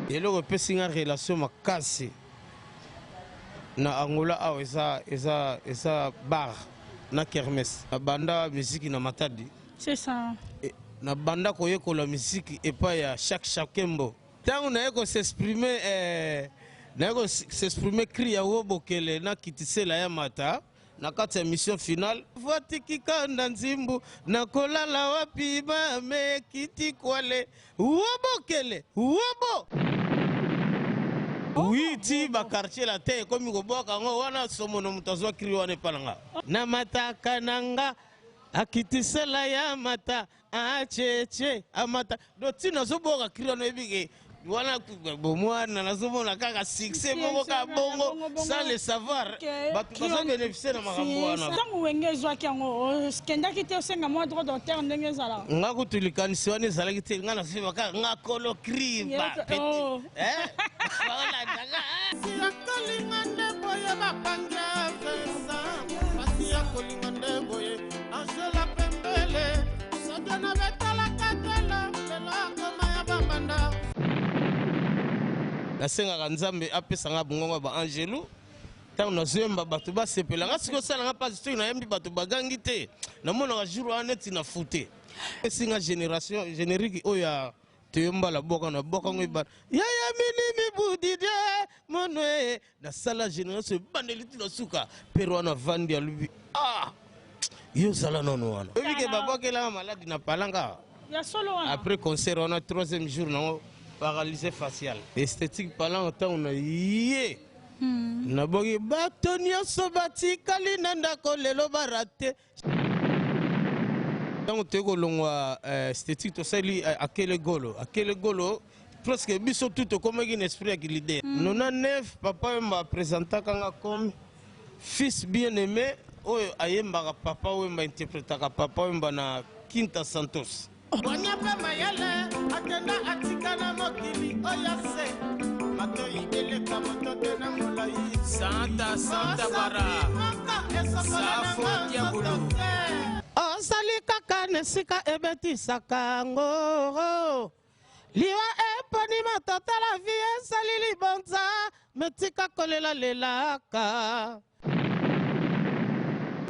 eloko epesi nga relation makasi na Angola awa eza bar na kermesse na banda musique na Matadi. C'est ça. Na banda koyekola musique epai ya Chakembo ntango naye s'exprimer cri ya Wobokele na Kitisela ya Mata na kati ya mission finale vatikika na nzimbu na kolala wapi mame kiti kwale Wobokele wobo witi ba quartier la te komi ko boka ngo wana somono mutazwa cri wana palanga na mataka nanga Akitisela ya Mata acheche amata do tina zoboka cri wana ebike wana bomwana nazomona kaka succès moko ka bongo sans le savoir batu bazo bénéficier na makambo wana ntango wenge ezwaki yango kendaki te osenga mwa droit d'auteur ndenge ezala nga kutulikanisi wana ezalaki te nga nasema kaka nga kolo kriba peti baolandanga siyakolinga nde boye bapanga fesa basiyakolinga nde boye Angela Pembele sodona betalaka telo lelo akoma ya bambanda nasengaka Nzambe apesanga bongongo ba Angelo ntango nazoyemba bato basepela nga sikoyo osalanga mpasi soki nayembi bato bagangi te namonaka jour wana neti na fute esinga génération générique oyo ya toyombala boka na boka ngo ebana yaya minimi budide monoe nasala génération ebandeli ti na suka pere wana vandi alubi yo ozala nono wana oyebike babokelanga maladi na palanga après concert wana 3e jour nango paralysé facial esthétique parlant autant on a yé na bogi bato nyonso batikali na ndako lelo barate ntango toye kolongwa esthétique tosali akele golo presque biso tout tokomaki na esprit ya kilide 99 papa wemba apresentaka nga comme fils bien aimé oyo ayembaka papa wemba interprétaka papa wemba na Kinta Santos Wanyapa mayele, atenda atikana mokili oyase Matoi eleka motote na molai Santa bara Safo diabulu Osali kaka nesika ebeti sakango Liwa eponi matota la vie sali libonza Metika kolela lelaka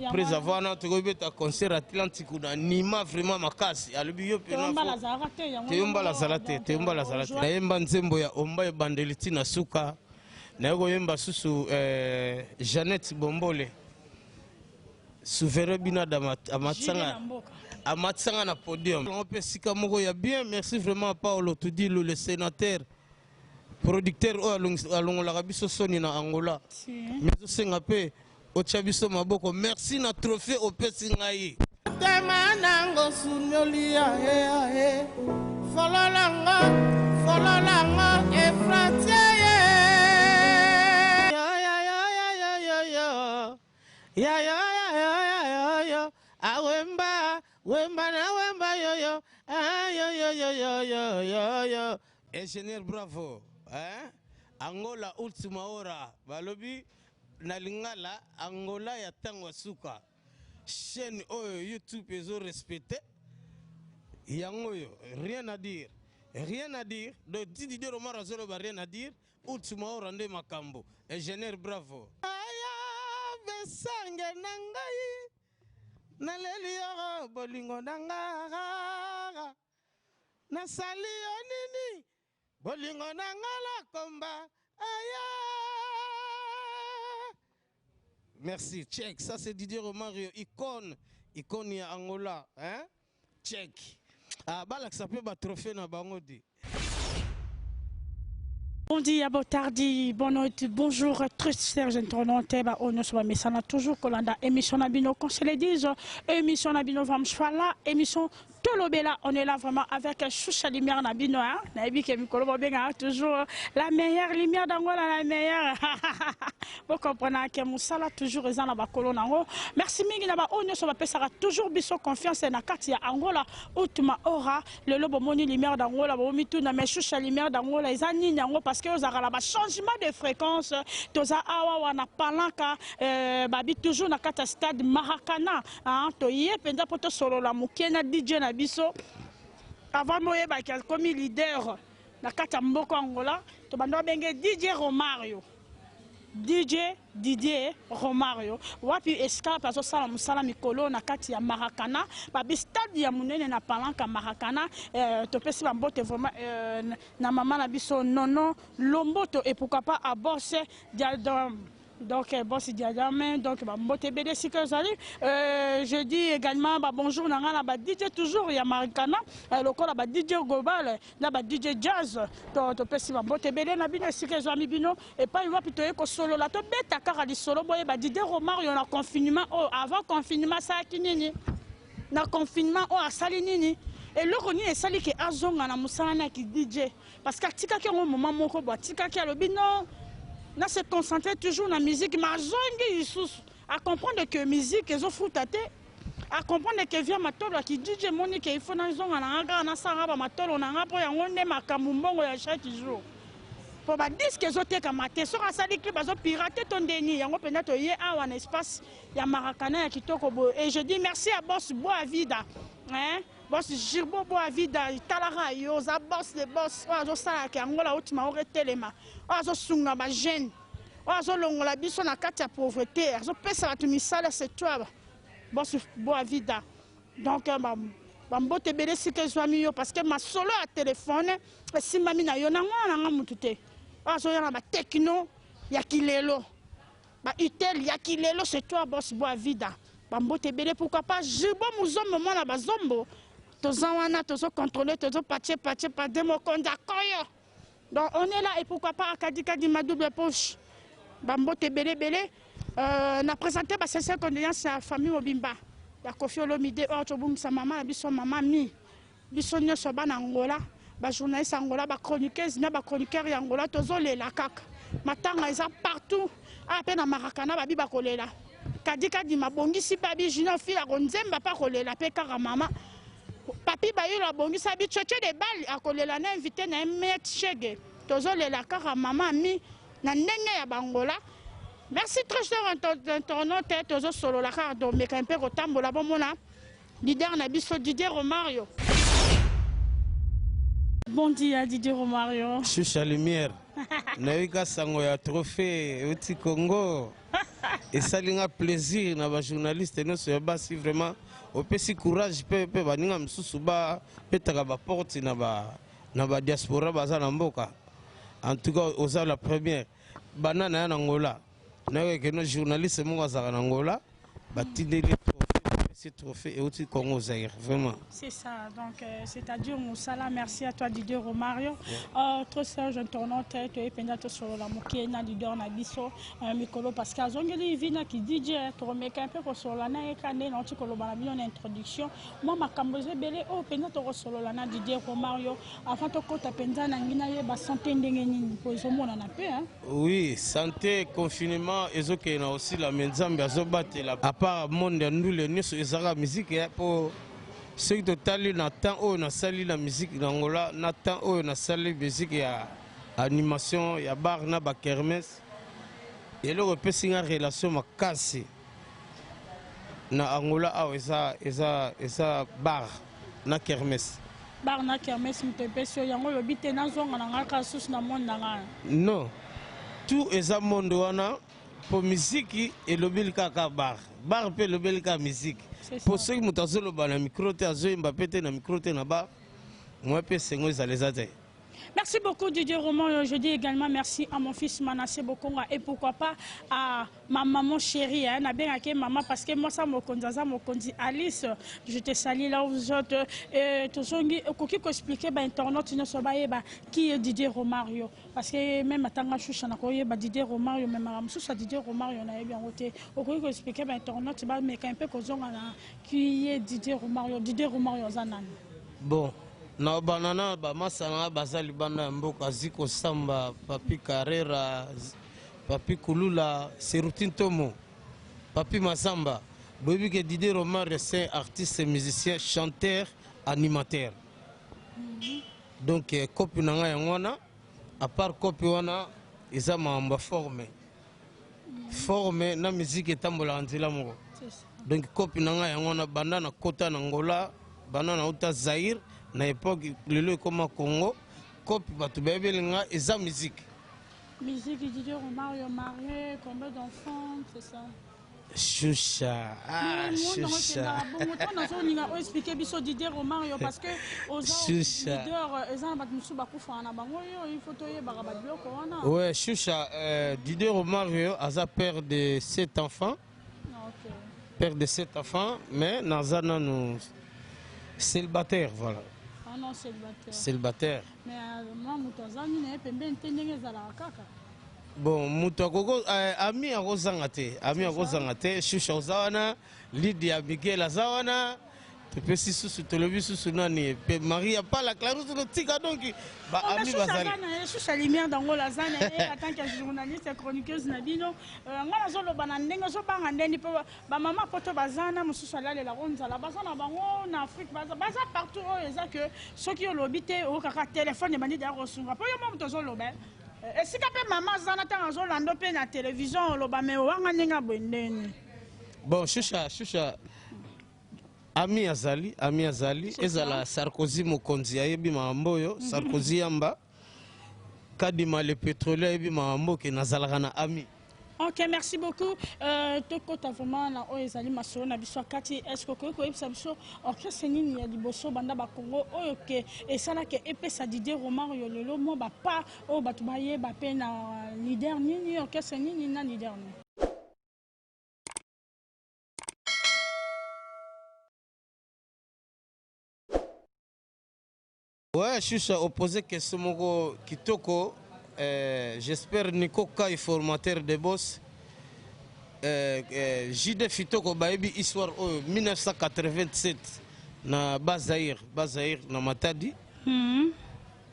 Après avoir notre concert Atlantique ou Nima vraiment makasi alobi yo pena teyomba la salate nayemba nzembo ya omba ebandeliti na suka nayo yemba susu Jeannette Bombole souverain bina amatsanga na podium on peut sika moko ya bien merci vraiment à Paolo Tudilo le sénateur producteur alongolaka biso soni na Angola mais osenga pe Ochabiso maboko merci na trophée au pesingai Temanango sunyolia fololanga efratie ya awemba yo ingénieur bravo Angola ultima hora balobi na lingala Angola ya tango suka chaîne oyo YouTube ezo respecté yango yo rien à dire de Didier Omar Zolo ba rien à dire ultima hora nde makambo ingénieur bravo aya besange nangai na leli yo bolingo nanga na sali yo nini bolingo nanga la komba aya. Merci, check. Ça c'est Didier Romario, icône ya Angola, hein? Check. Balak ça peut battre trophée na bangodi. Bon dia, bon tardi, bonne nuit, bonjour, très chers internautes, on se met toujours Kolanda, émission Nabino, qu'on se le dise, émission Nabino Vamchwala, émission Tolobela, on est là vraiment avec Choucha Lumière Nabino, hein, Nabi Kemikolo Benga, toujours la meilleure lumière d'Angola, la meilleure. Vous comprenez que Moussala toujours est dans la colonne. Merci Mingi Naba, on ne se va toujours biso confiance na Katia Angola, Outuma Ora, le lobo moni lumière d'Angola, Bomitou na Choucha Lumière d'Angola, ils ont parce que vous avez un changement de fréquence, tous awa wana palanka, babi toujours na kata stade Maracana, hein, toye penda poto solo la mukena DJ na biso, avant moye ba comme leader. na kati ya mboka Angola to bando benge DJ Romario. DJ Didier Romario wapi escape azo sala musala mikolo na kati ya Maracana ba stade ya munene na palanka Maracana to pesi ba mbote vraiment na mama na biso nono lomboto et pourquoi pas à Bosse donc Bosse Diadame donc ba mbote BD Sikozali je dis également ba bonjour na ngana ba DJ toujours ya Maracana lokola ba DJ global na ba DJ jazz to pesi ba mbote BD na bino Sikozali bino et pas wapi to eko solo la to beta kaka di solo boye ba DJ Romario na confinement avant confinement ça kinini na confinement asali nini et le roni esali ke azonga na musala na ki DJ parce que tika ke un moment moko bo tika ke lobi non na se concentrer toujours na musique ma zongi isusu à comprendre que musique ezo futate à comprendre que via matolo ki DJ moni ke il faut na zonga na nga na sanga ba matolo na nga po yango nde makambu mbongo ya chaque jour pour ba disque ezoteka mate so asali clip bazo pirater ton deni yango pena to ye awa na espace ya Maracana ya kitoko bo et je dis merci à Boss Boavida hein Boss Girbo Boavida talara yo za boss de boss azo sala ke Angola ultima ore telema azo sunga ba jeune azo longola biso na kati ya pauvreté azo pesa batu misala c'est toi Boss Boavida donc ba mbote bele sike zwami yo parce que ma solo à téléphone si mami na yo na nga mutute azo yana ba techno ya kilelo ba itel ya kilelo c'est toi Boss Boavida ba mbote bele pourquoi pas jibo muzombo mona ba zombo toza wana tozo contrôler tozo patche pas demo konda koyo donc on est là et pourquoi pas akadi ma double poche ba mbote bele na présenter ba sincère condoléances à famille Mobimba ya Koffi Olomide tobungisa mama na biso mama mi biso nyonso bana Angola ba journaliste Angola ba chroniqueuse na ba chroniqueur ya Angola tozolela kaka matanga eza partout ape na Maracana babi bakolela kadi mabongisi babi junior fila konzemba pa kolela pe kaka mama papi bayilo bongisa bi choche de bal akolela na invité na met chege tozolela kaka mama mi na ndenge ya Bangola. Merci très cher internaute tozo solo la carte donc mais un peu kotambola bomona leader na biso Didier Romario. Bon dia Didier Romario. Chucha lumière. Naika sango ya trophée uti Congo. Et ça linga plaisir na ba journaliste no so basi vraiment au pesi courage pe baninga msusu ba petaka ba porte na ba diaspora baza na mboka. En tout cas oza la première banana na Angola. Nous sommes journalistes en Angola, ces trophées et aussi Congo Zaïre, vraiment. C'est ça, donc c'est-à-dire Moussala, merci à toi Didier Romario. Trop sage internaute, tu es pénate sur la moquée, na leader na biso, Mikolo Pascal, Zongeli Vina qui DJ, tu remets un peu sur la na ekane, non tu kolobana bien en introduction. Moi ma camboze belé, oh pénate sur la na Didier Romario. Avant de kota penza na ngina ye ba santé ndengeni pour zomo na peu hein. Oui, santé, confinement, et ok na aussi la menzambe azobate la à part monde nous les news la musique pour ceux qui totalement n'attend na sali la musique d'Angola n'attend na sali musique ya animation ya bar na ba kermesse et le repesi une relation makasi na Angola eza bar na kermesse mtepesio yango yobite na zonga na ngaka sus na monde na non tout eza monde wana pour musique et le kaka bar pe le ka musique pour ceux qui m'ont na micro te azo Mbappé te na micro te na bar moi pe sengo ezaleza te. Merci beaucoup Didier Romario. Je dis également merci à mon fils Manassé Bokonga et pourquoi pas à ma maman chérie, na bien à maman parce que moi ça me conduit Alice. Je te salue là où vous êtes. Et tout ça, qui peut expliquer internaute ne soit pas qui est Didier Romario parce que même à Tanga Choucha na koye Didier Romario même à Moussa Didier Romario na bien côté. Au qui peut expliquer internaute mais un peu qui est Didier Romario zanan. Bon. Na banana ba masana bazali bana mboka ziko samba papi Carrera papi Kulula Serutin Tomo papi Masamba bobi que Didier Romario c'est artiste musicien chanteur animateur donc copie nanga yangwana à part copie wana isa mamba forme na musique etambola nzela moko donc copie nanga yangwana banda na kota na Angola banda na uta Zaïre na époque lelo comme Congo copie bato bayebelinga eza musique. Musique Didier Romario marié, combien d'enfants, c'est ça? Choucha, Choucha. On expliquer biso Didier Romario parce que aux leaders ezana bat musu bakufa na bango il faut toyer barabat bloko wana. Ouais, Choucha, Didier Romario a père de 7 enfants. OK. Père de 7 enfants, mais Nazana nous célibataire, voilà. Ah non, célibataire. Célibataire. Mais moi mutazani ne pembe ntendenge zala kaka. Bon, Moutokoko, ami à Rosangate, ami à Rosangate, Choucha Ozawana, Lydia Miguel Azawana, tu peux si sous télévision sous Nani, Marie a pas la clarté de Tika donc, bah, ami Bazali. Choucha Lumière dans la zone, en tant que journaliste et chroniqueuse Nabino, on a zolo banandeng, zo banandeng, bah maman poto bazana, Moussa la la ronde, la bazana bango, en Afrique, baza partout, et que ceux qui ont l'obité au caca téléphone et bani d'arosunga, pas yo même tozo lobé. Et si maman zanata azolando pe na télévision loba me wanga ninga bwendeni. Bon, Choucha, ami Azali, ezala Sarkozy Mokonzi ayebi mamboyo, Sarkozy yamba, kadima le pétrolier ayebi mambo ke nazalaka na ami. Ok, merci beaucoup. Toko ta vraiment na oezali masolo na biso kati est-ce que ko yebisa biso orchestre nini ya liboso banda ba Congo oyo ke esala ke epesa Didier Romario lelo mo ba pa o batu baye ba pe na leader nini orchestre nini na leader nini. Ouais, Choucha opposé que ce moko kitoko. J'espère Nico Kai, formateur de boss. JD Fitoko Baebi histoire 1987 na Bazaïr na Matadi.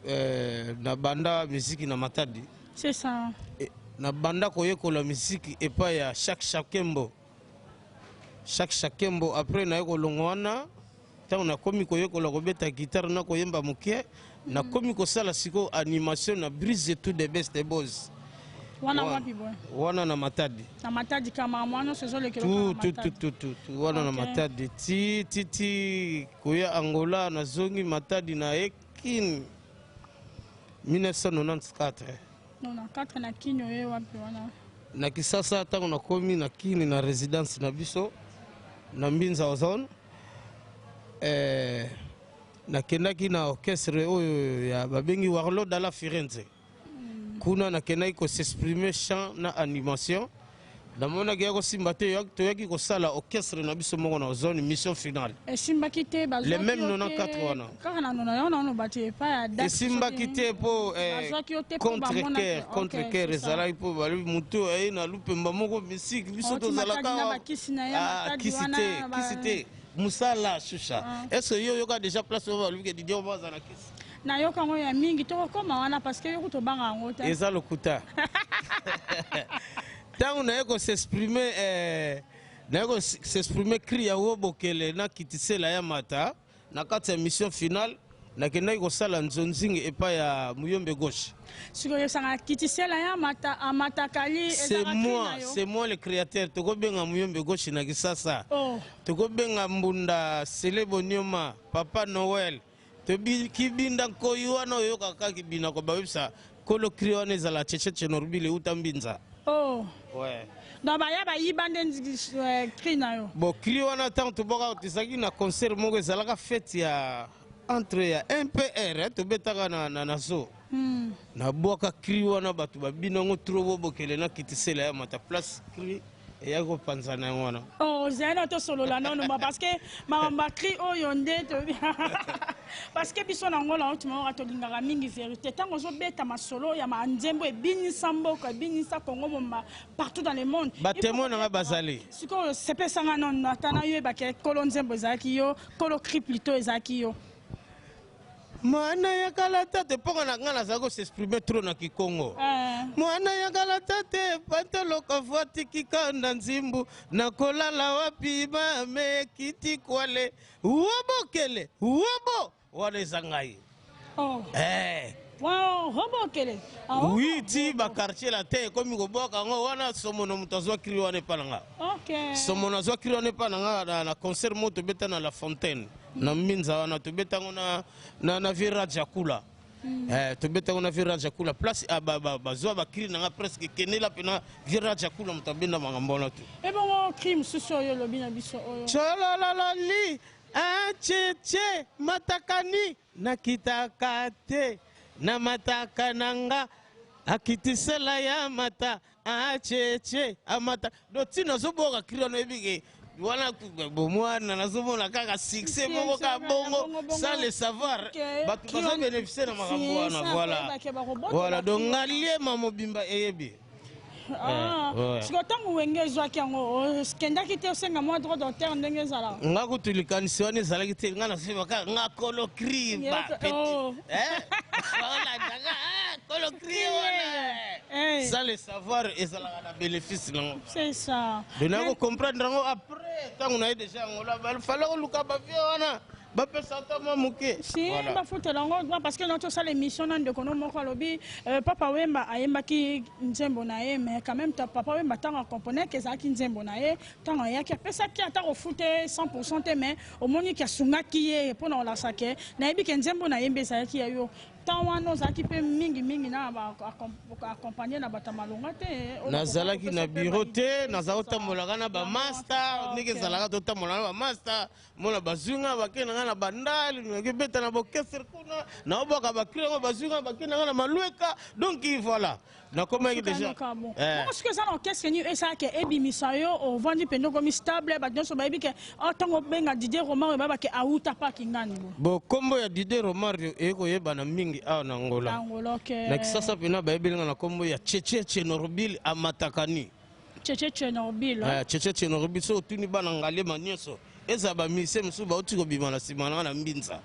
Na banda musique na Matadi. C'est ça. Na banda koyeko la musique et pas ya chaque Shakembo après na yeko longwana. Tant on a commis koyeko la robeta guitare na koyemba mukie. Na komi ko sala siko animation na brise tout de best de boss. Wana wapi boy? Wana na Matadi. Na Matadi kama mwana sezo le kilo na Matadi. Tout. Wana na Matadi. Ti koya Angola na zongi Matadi na Ekin 1994. 94 na kinyo ye wapi wana? Na kisasa tango na komi na kini na résidence na biso na Mbinza Ozone. Nakendaki na orchestre oyo ya babengi Warlo dans la Firenze. Kuna nakendaki ko s'exprimer chant na animation. Na mona gya ko simbate to yaki ko sala orchestre na biso moko na zone mission finale. Et simba kité bazo. Les mêmes 94 wana. Kaka na no bati pa ya date. Et simba kité po contre cœur ezala po bali mutu ay na lupemba moko musique biso to zala ka. Kisite. Musala Choucha. Est-ce que yo a déjà place au lui que Didier Romario na kisi? Na yo kango ya mingi to koma wana parce que yo to banga ngota. Eza lokuta. Tant on a ko s'exprimer cri ya wobokele na kitisela ya mata na kati ya mission finale na kenda ko sala nzonzingi epa ya Muyombe gauche. Siko yo sanga kitisela ya mata amata kali c'est moi le créateur to ko benga Muyombe gauche na kisasa. To ko benga Mbunda Selebo Nyoma Papa Noël to bi kibinda ko yuana yo kaka kibina ko babisa kolo krione za la cheche norbile utambinza. Ouais. Donc ba ya ba yibande cri na yo. Bon cri wana tant to boka tisaki na concert moko ezalaka fête ya entre ya MPR to betaka na zo. Na boka cri wana batu babina ngo trop bokele na kitisela ya mata place cri et ya ko panzana wana. Zena to solo la non parce que ma cri oyonde to parce que biso na ngola otima to lingaka mingi vérité tango zo beta masolo ya ma nzembo e binisa mboka binisa Congo momba partout dans le monde. Ba témoin na bazali. Siko sepesa nga non atana yo ba ke kolo nzembo ezaki yo kolo cri plutôt ezaki yo. Mwana ya kalata te ponga na ngana zako s'exprimer trop na Kikongo. Mwana ya kalata te pantolo kavati kikanda nzimbu na kolala wapi ba me kiti kwale wobokele wobo wale zangai. Wow, hobokele. Oui, ti ba quartier la te comme ko boka ngo wana somono mutazwa kiri wane palanga. OK. Somono zwa kiri wane palanga na concert moto beta na La Fontaine. Na Mbinza wana to beta ngona na Viraja Kula. tobeta on a virage kula place bazwa bakri nanga presque kenela pena virage kula mutabenda mangambona tu et bon crime suso yo lobi na biso oyo cholololi cheche matakani nakitakate na matakananga akitisela ya mata cheche amata do tina zoboka kri no ebige voilà bomwana nazomona kaka succès moko ka bongo sans le savoir batu bazo bénéficier na makambo wana voilà donc ngalie mamobimba eyebi siko ntango wenge ezwaki yango kendaki te osenga mwa droit d'auteur ndenge ezalaka nga kutulikanisi wana ezalaki te nga nasebaka nga kolokri kolokri wana sans le savoir ezalaka na bénéfice nango c'est ça donako comprendre yango après ntango naye déjà yango la fallait koluka bavie wana bapesa ata mwa moke si bafutela yango parce que notre osala émission na ndeko no moko alobi papa wemba ayembaki nzembo na ye mais quand même papa wemba ntango akomponaki ezalaki nzembo na ye ntango ayaki apesaki ata kofute 100% te mais omoniki asungaki ye mpo na kolakisa ke nayebi ke nzembo na ye mbe ezalaki ya yo ntango wana ozalaki mpe mingi na akompagne na bato malonga te nazalaki na biro te nazala kotambolaka na bamaster ndenge ezalaka totambola na bamaster mona bazwinga bakendanga na bandali nakebeta na bokesre kuna naobaka bakriango bazwinga bakendanga na malweka donc voilà nakomaki déjà soki eza na orchestre nini esalaka ebimisa yo ovandi mpenza okomi stable bato nyonso bayebi ke ntango obenga Didier Romario bayeba ke auta paki ngani bo kombo ya Didier Romario ekoyebana mingi awa na Angola na kisasa pena bayebelinga na kombo ya Cheche Chenorbil amatakani Cheche Chenorbil so otuni bana ngalema nyonso eza bamise mosusu bauti kobima na nsima nanga na mbinza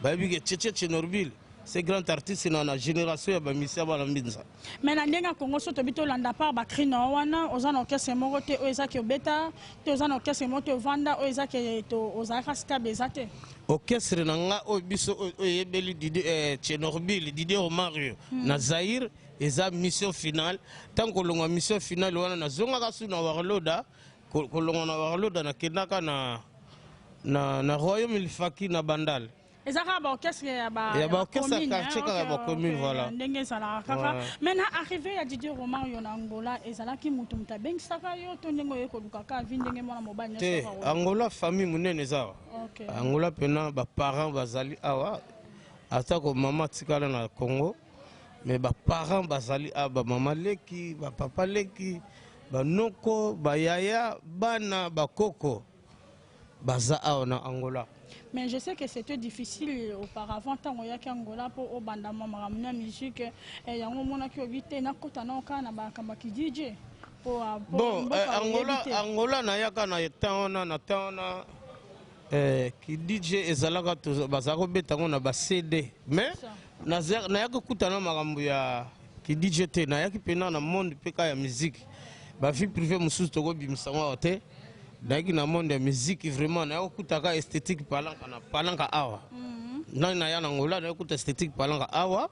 bayebi ke Cheche Chenorbil c'est grand artiste na génération ya bamisia bana mbinza mais na ndenge Congo so tobi tolanda par bakri na wana oza na orchestre moko te oyo ezaki obeta te oza na orchestre moko te ovanda oyo ezaki ozalaka stable eza te orchestre na nga oyo biso oyo eyebeli Chenorbil Didier Romario na Zaire eza mission finale tant kolongwa mission finale wana nazongaka su na warloda kolongwa na warloda nakendaka na royaume lifaki na bandal ezaka ba orchestre ya ba orchestre quartier kaka ba commune voilà ndenge ezalaka kaka maintenant arrivé ya Didier Romario na Angola ezalaki mutu mutabengisaka yo to ndenge oye kolukaka vi ndenge mwana mobali nyonso Angola famille munene eza Angola pena ba parents bazali awa ata ko mama tikala na Congo mais ba parents bazali ba mama leki ba papa leki ba noko ba yaya bana ba koko baza awa na Angola. Mais je sais que c'était difficile auparavant, tant qu'il y a Angola pour au bandama maramna musique et yango mona ki obité na kota na kana ba kambaki DJ pour bon Angola na yaka na taona ki DJ ezalaka to bazako betango na ba CD mais na yaka kutana makambo ya ki DJ te na yaki pena na monde peka ya musique ba vie privée mususu to go bimsango te daki na monde ya musique vraiment na okutaka esthétique palanka awa na ya na Angola na okuta esthétique palanka awa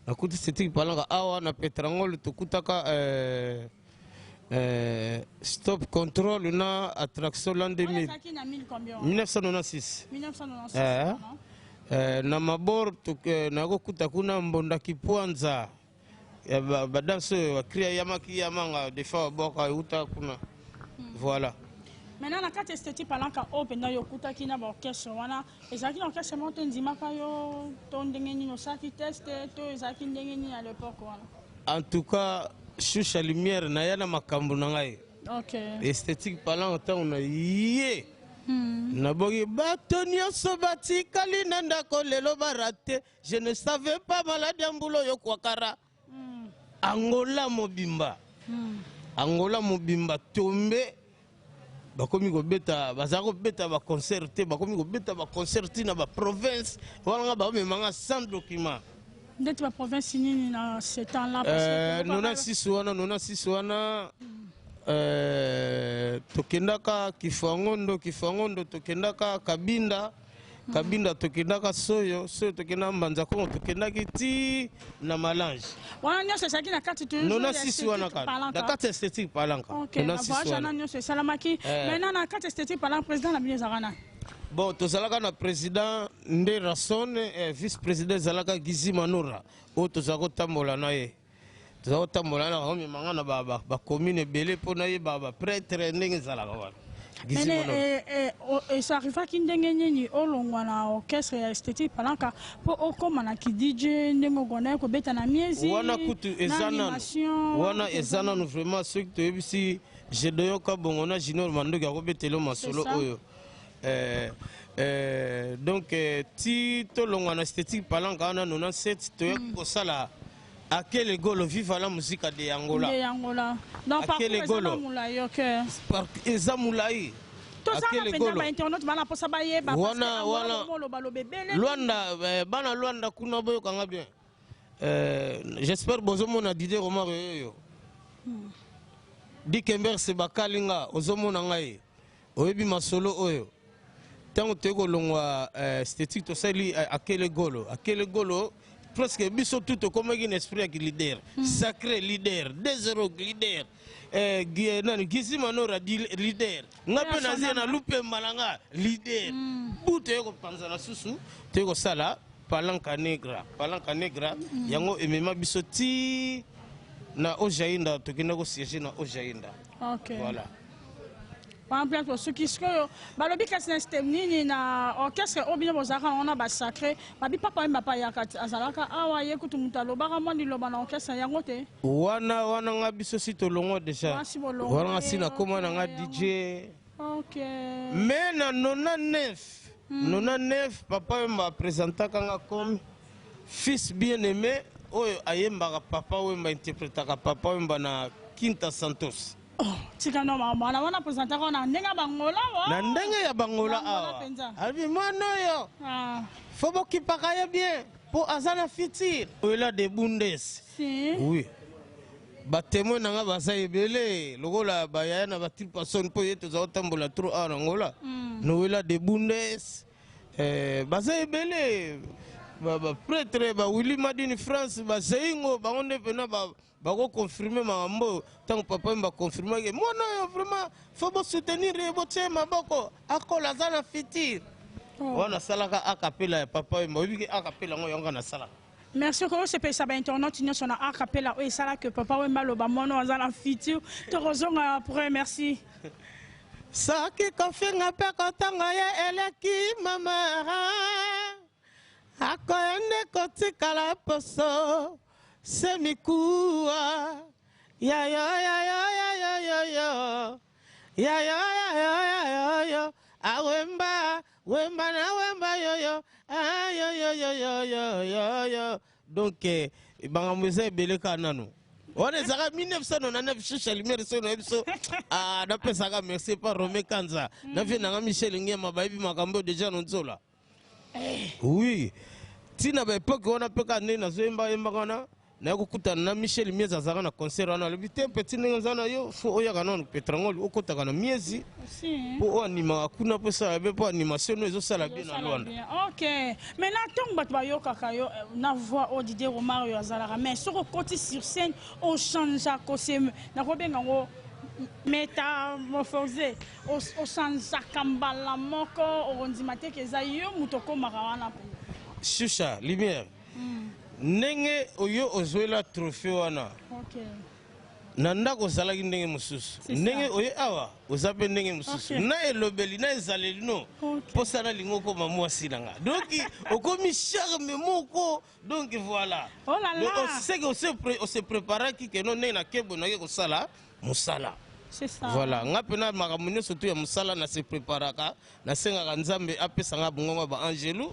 na kuta esthétique palanka awa na Petrangol tukutaka stop control na attraction l'an 1996 na mabor na okuta kuna mbonda kipwanza badanse wakria yamaki yamanga defa boka uta kuna. Voilà. Maintenant, la carte esthétique parlant qu'à open dans yokuta qui n'a pas orchestre, voilà. Et ça qui l'orchestre monte un dimaka yo, ton dengeni no saki teste, to ezaki dengeni à l'époque, voilà. En tout cas, choucha lumière na yana makambu nangai. Ok. Esthétique parlant autant on a yé. Na bogi batonio sobati kalina ndako lelo barate. Je ne savais pas malade ambulo yo kwakara. Angola mobimba. Angola mobimba tombe bakomi ko beta bazako beta ba concerté bakomi ko beta ba concerté na ba province wala ba memanga sans document ndeti ba province nini na ce temps là parce que 96 wana tokendaka kifangondo tokendaka Kabinda tokendaka soyo tokenda Mbanza Kongo tokendaki ti na Malange. Wana nyonso ezalaki na kati toujours. Nona sisi wana kaka. Na kati esthétique palanka. Nona sisi wana nyonso esalamaki. Maintenant na kati esthétique palanka président na bino ezalaka nani? Bon, tozalaka na président Nde Rasson, vice-président zalaka Gizi Manura. O tozako tambola na ye. Tozako tambola na homi mangana ba commune belé pour na ye ba prêtre ndenge zalaka wana. Gizi Manura. Et ça arrive qui ndenge nini olongwa na orchestre esthétique palanka po okoma na ki DJ ndenge gona ko beta na miezi. Wana kutu ezana. Wana ezana nous vraiment ceux qui tebisi je doyoka bongona Junior Mandoga ko betelo masolo oyo. Donc ti to longa na esthétique palanka na 97 to kosala akele golo viva la musique de Angola. De Angola. Donc par exemple mulai OK. Par ezamulai. Akele golo. Internet bana posa baye ba wana Luanda bana Luanda kuna boyo kanga bien. J'espère bozomo na Didier Romario yo. Dikember se bakalinga ozomo na ngai. Oyebi masolo oyo. Tant que longwa esthétique to sali akele golo presque biso tout comme un esprit qui leader sacré leader 2-0 leader Gizi Manora leader ngape nazia na lupe malanga leader bute ko panzana susu te ko sala palanka negra yango emema biso ti na Ojainda to kina ko siéger na Ojainda. OK, voilà. Par exemple, ceux qui sont balobi kasi système nini na orchestre obino bozaka on a ba sacré babi papa mba pa yakati azalaka awa ye kutu mutalo baka mwandi loba na orchestre yango te wana nga biso si to longo déjà wana sina koma na nga DJ. OK, mais na 99 papa mba présenta kanga comme fils bien-aimé oyo ayembaka papa wemba interprétaka papa wemba na Quinta Santos. Tika no mama na wana presenter na ndenga bangola wa na ndenge ya bangola awa albi mwana yo fobo kipaka ya bien pour azana fitir oela de bundes oui ba témoin nanga basa ebele lokola bayaya na ba triple personne po yeto za otambola trop a Angola noela de bundes basa ebele ba prêtre ba Willy Madini France ba Zeingo ba onde pena ba ko confirmer mambo tant papa mba confirmer que moi non vraiment faut bo soutenir et bo tchema boko akola zana fitir wana salaka akapela papa mba obi akapela ngo yanga na sala. Merci ko se pe saba internet nyonso na akapela o sala que papa wemba loba mono zana fitir to rozonga pour merci. Saki kofenga pe kotanga ya eleki mama akoende kotikala poso semikua ya awemba yo donc bangamweza beleka nanu on ezaka 1999 shisha lumière sono ebiso napesaka merci par Romé Kanza na vie nanga Michel Ngema bayibi makambo déjà nonzola oui tina ba époque wana peka nde nazoyemba kana na kokutana na Michel Miezi azaka na concert wana lobi te petit ndenge zana yo fo oyaka nano Petrangoli okotaka na Miezi po anima kuna po sala be po animation ezosala bien na Luanda. OK, maintenant tant bato bayokaka yo na voix au Didier Romario azalaka mais soko koti sur scène on change à cause na ko benga ngo métamorphosé au change kambala moko ondima te keza yo mutoko makawana Shusha lumière nenge oyo ozoela trophée wana na ndako ozalaki ndenge mosusu ndenge oye awa oza mpe ndenge mosusu na elobeli na ezaleli no mposa na lingo okoma mwasi na nga donc okomi charme moko donc voilà oseke ose préparaki ke no ndenge nakebo nake kosala mosala voilà nga mpena makambo nyonso to ya mosala na se préparaka nasengaka nzambe apesanga bongongo ba angelu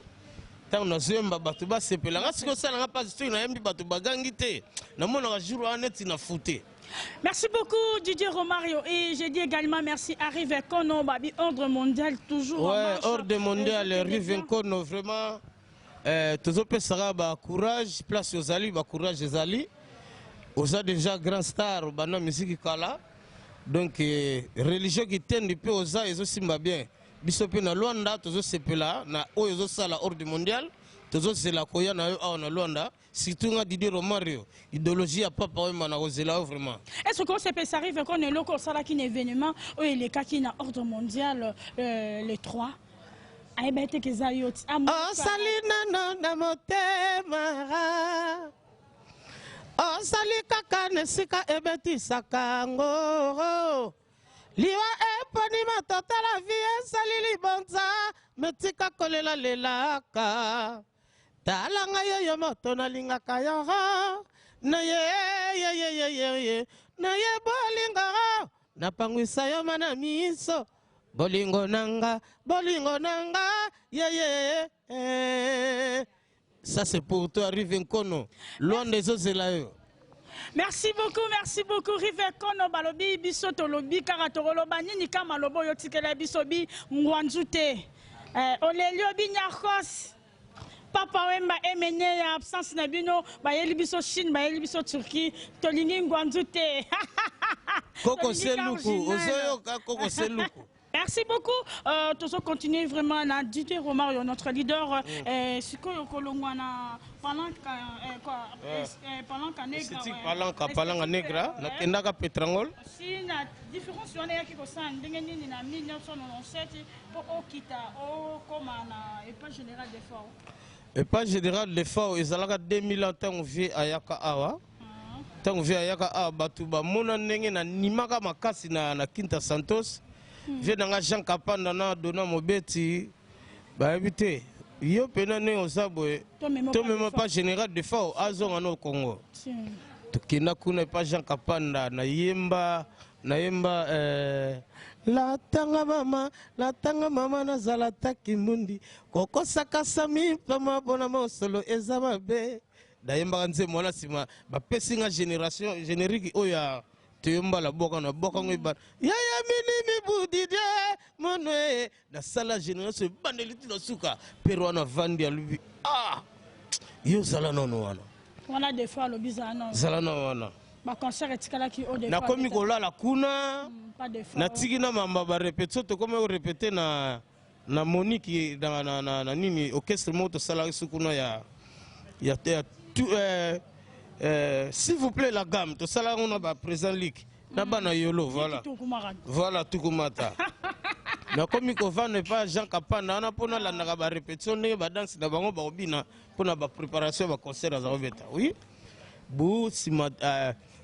tant nazoyemba bato basepela nga sikoyo osalanga mpasi soki nayembi bato bagangi te namonaka jour wana neti na fute. Merci beaucoup Didier Romario et j'ai dit également merci à Rive Kono babi ordre mondial toujours ouais ordre mondial Rive Kono vraiment tozopesaka ba courage place ozali ba courage ezali oza déjà grand star bana musique kala donc religion qui tendi pe oza ezosimba bien biso pe na Luanda tozosepela na oyo ezosala ordre mondial tozosela koya na yo awa na Luanda surtout nga Didier Romario idéologie ya papa wemba na kozela vraiment. Est-ce que c'est peut arrive qu'on est loko sala qui événement ou les kaki na ordre mondial les 3 ayebete keza yoti osalinano na motema osali kaka nesika ebetisaka ngo liwa eponi matotala vie esali libonza metika kolela lelaka talanga yoyo moto nalingaka yo na ye bolinga napangwisa yo mana miso bolingo nanga ye. Ça c'est pour toi Rive Nkono loin des Ozelayo. Merci beaucoup Rive Nkono balobi biso tolobi karatoro banini kama lobo yotikela biso bi ngwanzute olelio binyakos Papa Wemba emene ya absence na bino bayeli biso Chine bayeli biso Turquie tolingi ngwanzute Koko Seluku ozoyoka Koko Seluku. Merci beaucoup. Tous continuer vraiment à DJ Romario, notre leader. Ce que Kolongwana Palanca Negra, na Kendaka Petrangol. Si la différence il y a qui concerne en 1997 pour Okita au comme et pas général d'effort. Et pas général d'effort, ils allaient 2000 ans tant vie ayaka awa. Tant vie ayaka awa batuba mona nenge na nimaka makasi na Kinta Santos. Viens dans Jean Kapanda na dona mobeti ba habité yo pena ne osabwe to même pas général de fort azonga no Congo to kina kuna pas Jean Kapanda na yemba la tanga mama na zalata kimundi koko sakasami pama bona mosolo ezama be da yemba nze mwana sima ba pesinga génération générique oya Teyomba la boka na boka ngeba ya minimi budide monwe na sala génération bandeliti na suka pero na vandi alubi yo sala nono wana wana des fois le bizana sala no wana ba concert etikala ki au des na komi kolala kuna pas des fois na tiki na mamba ba répéter to comme répéter na Monique na nini orchestre moto sala sukuna ya tout s'il vous plaît la gamme tout ça là on a ba présent lick na bana yolo voilà tukumata na komi ko va ne pas Jean Kapanda na pona la na ba répétition ne ba danse na bango ba obina pona ba préparation ba concert za obeta oui bu sima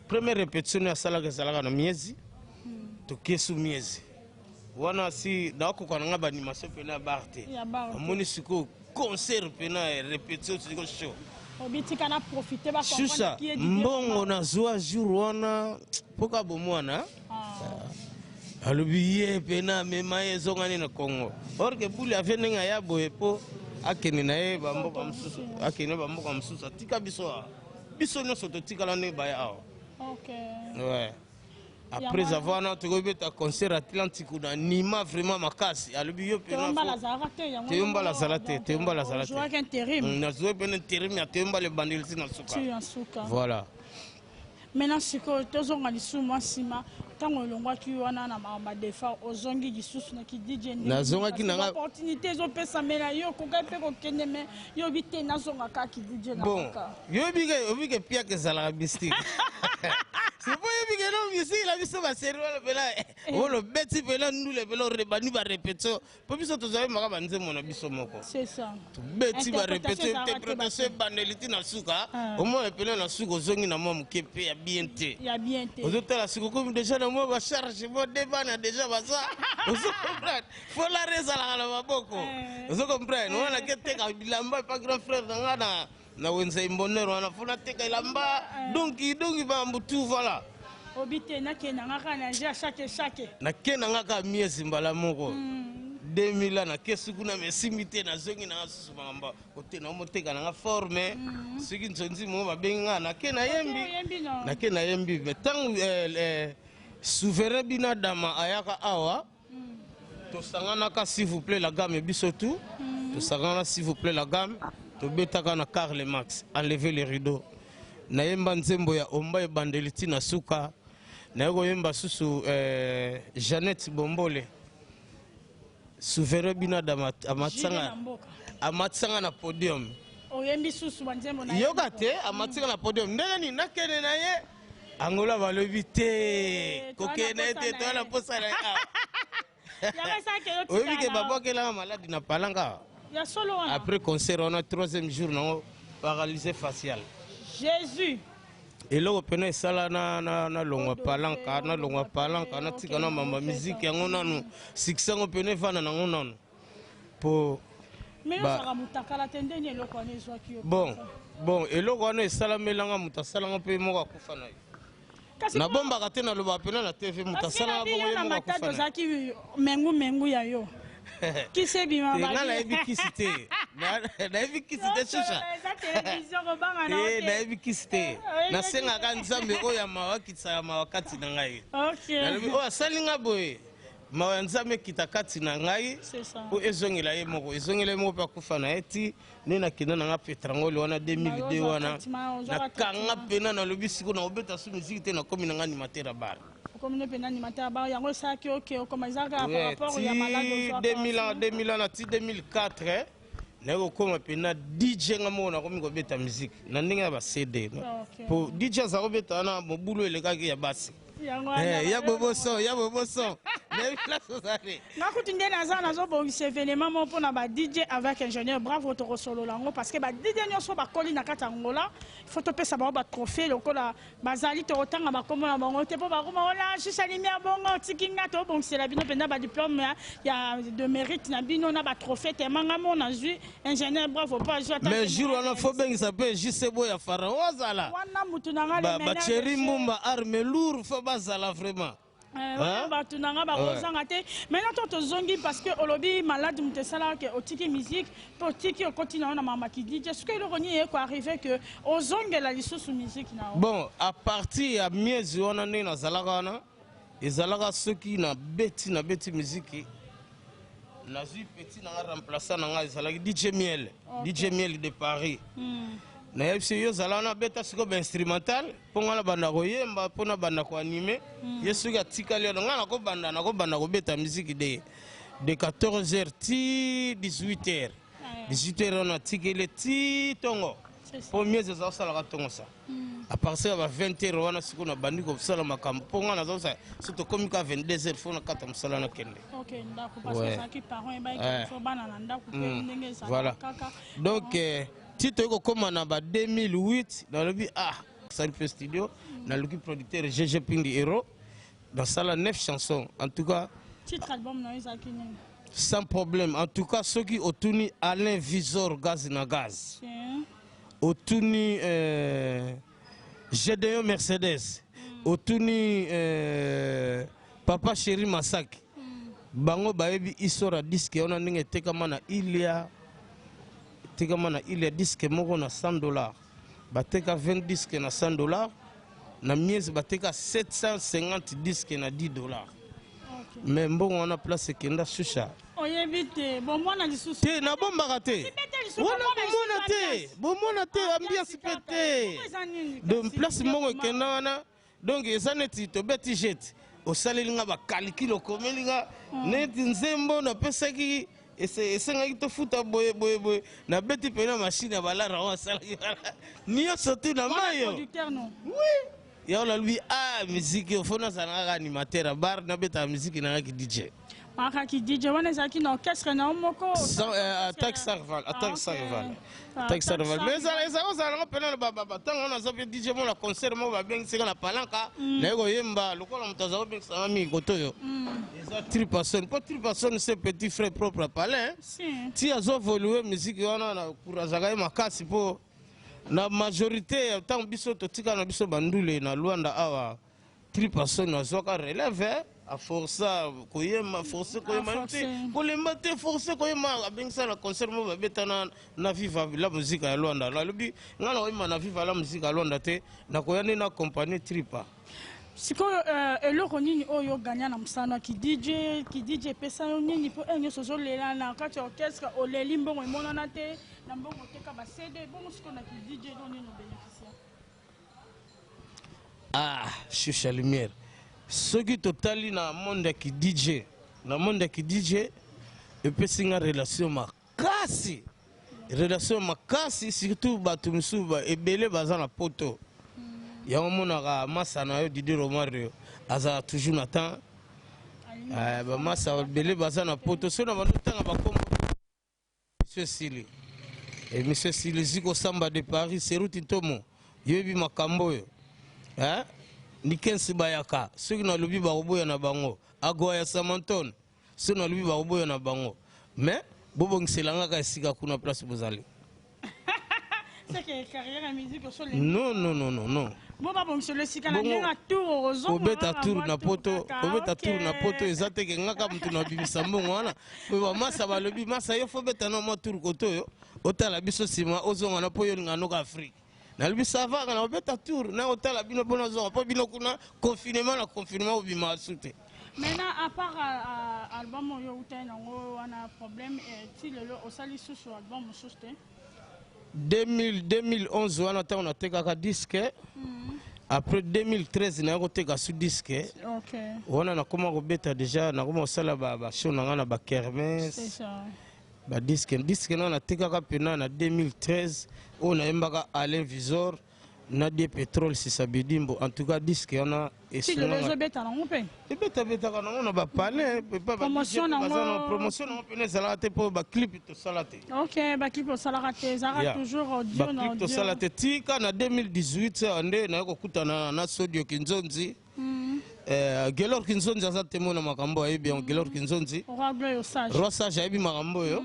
première répétition ya sala ke sala na miezi to kesu miezi wana si na ko kana ba animation pena barte amoni siko concert pena répétition siko show obitika na profiter ba comprendre qui est mbongo na zoa jour wana poka bomwana alobiye pena mema ezongani na Congo or que buli avenenga ya boepo akeni na ye bamboka msusu akeni bamboka msusu tika biso nyonso totikala ne baya awa. OK ouais après avoir notre concert Atlantique na nima vraiment makasi alobi yo pena Teyomba la zalate jouer un intérim na jouer ben intérim ya Teyomba le bandelisi na suka voilà maintenant c'est que tozonga lisuma sima tango longwa ki wana na mamba defa ozongi lisusu na ki DJ na zonga ki na opportunité zo pesa mena yo ko gape ko kende me yo bite na zonga ka ki DJ na bon yo bige pia ke zala mystique c'est pas yo bige no musique la biso ba sérieux la bela le beti bela ndule bela rebani ba répétition po biso tozaye maka banze mona biso moko c'est ça to beti ba répétition interprétation bandeliti na suka au moins epele na suka ozongi na mo mkepe ya bien te ozotala suka comme déjà na mo ba charge mo debana déjà baza ozo comprendre faut la rezala la maboko ozo comprendre wana keteka bilamba pas grand frère ngana na wenza imbonero wana funa teka ilamba donc ba mbutu voilà obite na kenanga kana ja chaque na kenanga ka miezi mbala moko 2000 na kesu kuna mesimite na zongi na susu mamba kote na moteka na forme siki nzonzi mo babenga na kena yembi metangu souverain bina dama ayaka awa to sangana ka s'il vous plaît la gamme biso tout to sangana s'il vous plaît la gamme to betaka na Karl Max enlever les rideaux na yemba nzembo ya omba bandeliti na suka na yego yemba susu Jeannette Bombole souverain bina dama amatsanga na podium oyembi susu banzembo na yoka te amatsanga na podium ndenge ni nakene na ye angola balobi te kokene te to la posa na oyebi ke babokelanga maladi na palanga après concert on a 3e jour nango paralysé facial Jésus eloko pene esala na longwa palanka na tika na mama musique yango nanu succès yango pene vana nango nanu po bon eloko wana esalamelanga moto asalanga mpe moko akufa na ye nabombaka te naloba pene na tv moto asalanga bongo ye moko akufa na ye mengu ya yo kisi ebima nga nayebi kisi te nayebi kisi te shusha nayebi kisi te nasengaka nzambe oyo amawa akitisa mawa kati na ngai nalobi oyo asali nga boye mawa ya nzambe ekita kati na ngai po ezongela ye moko mpe akufa na ye ti nde nakenda nanga petrangole wana 2002 wana nakanga mpena nalobi siko na kobeta su miziki te nakomi nanga animateur ya bara 2000 na ti 2004 naye kokoma mpena dj nga moko nakomi kobeta miziki na ndenge ya bacd po dj aza kobeta wana mobulu elekaki ya basi ya boboso nakuti nde naza nazobongisa événement moko mpona ba dj avec ingénieur bravo tokosolola yango parce que ba dj nyonso bakoli na kati ya ngola faut topesa bango batrophée lokola bazali tokotanga bakombo na bango te mpo bakoma ola shisha lumière bongo tikinga tobongisela bino mpenza badiplôme ya de mérite na bino na batrophée temanga mo nazwi ingénieur bravo mpo azwi mais jour wana fo bengisa mpe jisebo ya pharaon ozala wana mutu nanga bacheri mbumba arme lourd fo bazala vraiment bato nanga bakozanga te maintenant to tozongi parce que olobi malade moto esalaka ke otiki musique mpe otiki okoti na yo na mamaki dj soki eloko nini eye koarrive ke ozongela lisusu musique na yo bon à partir ya miezi wana ndenge nazalaka wana ezalaka soki nabeti musique nazwi petit nanga remplaçant nanga ezalaki dj miel de paris nayebisi yo ozala wana abeta siko bainstrumental mpo nga na banda koyemba mpo na banda koanime ye soki atikali yo nga nakobanda kobeta musiki de 14h ti 18h wana atikeli ti ntongo mpo miezi eza kosalaka ntongo sa apartir ya ba 20h wana siko na bandi kosala makambo mpo nga naza kosala so tokomi ka 22h fo nakata mosala nakende voilà donc ti toyei kokóma na ba 2008 nalobi salipe studio naluki producteur gg pindi hero nasala 9 chansons en tout cas titre album na ezalaki nini sans problème en tout cas soki otuni Alain Visor gaz na gaz otuni Gédéon Mercedes otuni Papa Chéri Masaki bango bayebi histoire disque wana ndenge etekama na ilia disque moko na $100 bateka 20 disque na $100 na miezi bateka 750 disque na $10 mais mbongo wana place ekenda shusha oyebi te bomwana lisusu te nabombaka te wana bomona te ambiance mpe te donc place mbongo ekenda wana donc eza neti tobeti jet osaleli nga bakalikile okomeli nga neti nzembo napesaki esengaki tofuta boye nabeti pena mashine ya balara oyo asalaki nyonso te na mayo ya olalobi miziki ofo nazala kaka animateur ya bar nabetaka miziki nangaki dj akaki dj wana ezalaki na orchestre na yo moko attaque sarval mais ezalaka ozala nango pena ntango wana aza mpe dj mo na concert moko babengisaka na palanka naye koyemba lokola moto aza kobengisaka mikoto oyo eza tripason mpo tripason se petit frère propre palin ti azovolue musiki wana na kurazaka ye makasi mpo na majorité ntango biso totika na biso bandule na lwanda awa tripason azwaka relève aforsa koyema force koyema te kolemba te force koyema abengisa na concert mo babeta na viva la musique ya Lwanda nalobi nga na koyema na viva la musique ya Lwanda te nakoya nde na compagnie tripa sikoyo eloko nini oyo ganya na mosala ki dj epesa yo nini mpo nyonso ozolela na kati ya orchestre oleli mbongo emonana te na mbongo oteka ba cd bongo sikoyo na ki dj do nini obénéficia shusha lumière soki totali na monde ya kidj epesi nga relation makasi surtout bato misusu ebele baza na poto yango monaka masa na yo Didier Romario azala toujours na temps bamasa bele baza na poto so na bandotanga bakombo monsieur Sili et monsieur Sili ziko samba de Paris seruti ntomo yebi makambo yo ni kensi bayaka soki na lobi bakoboya na bango agoya ya Samanton soki na lobi bakoboya na bango mais bobongiselanga ka esika kuna place bozali. C'est que carrière en musique au sol. Non non non non non. Bon bah bon monsieur le sika na ndenga tour ozo. Obeta tour na poto ezate ke ngaka mtu na bimisa mbongo wana. Ba masa balobi masa yo fo beta na mo tour koto yo. Otala biso sima ozonga na po yo ngano ka Afrique. Na lobi sava na obeta tour na otala bino bona zonga po bino kuna confinement obima sute. Maintenant, à part album, il y a un problème. Si le osali sous album, 2011, on a fait un disque. Après 2013, on a fait un disque. On a commencé déjà, on a commencé à faire un kermesse. C'est ça. Disque, on a fait en 2013. On a fait Alain Visor. Nadia Pétrole si ça bidimbo en tout cas disque on a si le réseau bêta non peut et bêta on a pas parlé promotion on peut les alater pour ba clip to salate OK ba clip to salate zara toujours audio na clip to salate tika na 2018 ande na ko kutana na Sodio Kinzonzi Gelor Kinzonzi aza témoin na makambo ayi bien Gelor Kinzonzi roi sage ayi makambo yo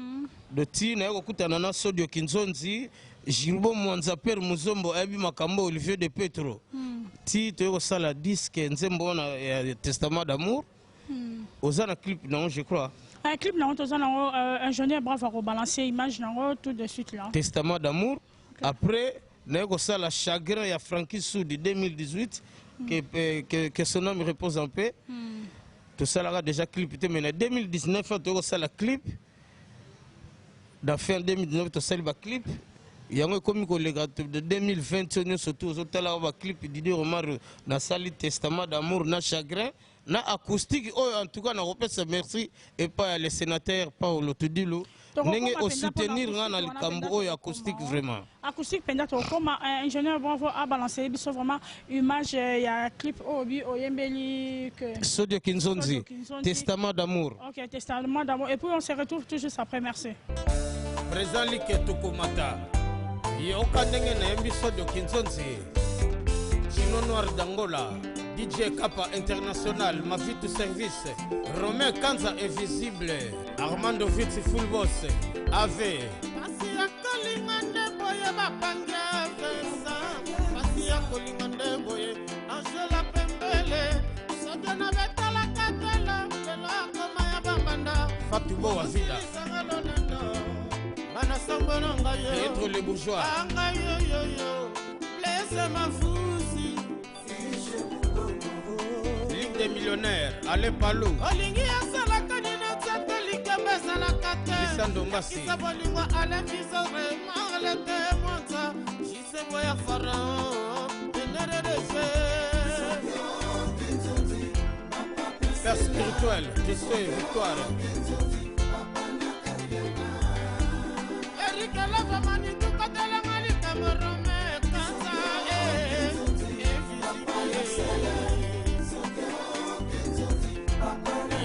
de ti na ko kutana na Sodio Kinzonzi Gilbo Mwanza Père Muzombo Abi Makambo Olivier de Petro ti to sala disque nzembo na Testament d'amour ozana clip non je crois un clip non ozana ingénieur bravo à balancer image non tout de suite là Testament d'amour après na ko sala chagrin ya Frankie Soudi 2018 que son nom repose en paix tout ça là déjà clip mais en 2019 to sala clip dans fin 2019 to sala clip. Il y a un comique de 2020 surtout aux hôtels à clip d'idée Omar na sali Testament d'amour na chagrin na acoustique en tout cas na repère merci et pas les sénateurs Paolo Tudilo n'engé au soutenir na le cambo acoustique vraiment acoustique pendant to comme ingénieur bravo à balancer biso vraiment image il y a clip obi oyembeli que Sodio Kinzonzi Testament d'amour. OK Testament d'amour et puis on se retrouve tout juste après merci présent like Tokomata Yoka ndenge na yembi Sodio Kinzonzi Chino Noir d'Angola DJ Kappa International Mafitu Service Romain Kanza Invisible Armando Vitsi Full Boss Ave Pasi ya kolingande boye bapanga Vesa Pasi ya kolingande boye Angela Pembele Sodio na betala katela Bela koma ya bambanda Fatubo wa vida Pedro les bourgeois Ligue des millionnaires Allez Palou Lissando Mbassi Père spirituel Christo et victoire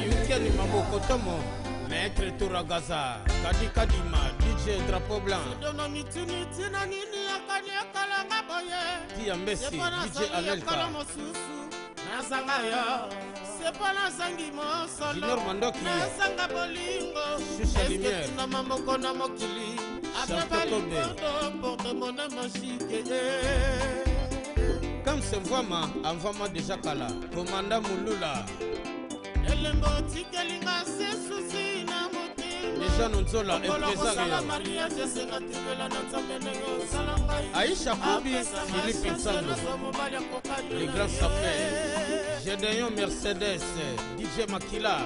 Yukeni Maboko Tomo Maître Touragaza Kadi Kadima DJ Drapeau Blanc Tia Mbessi DJ Anelka Junior Mandoki Chucha Lumière Comme c'est vraiment envoie-moi déjà Kala Commandant Mouloula Déjà Nonzola impresario Aïcha Koubi Philippe Nsando Les grands sapins Gédéon Mercedes DJ Makila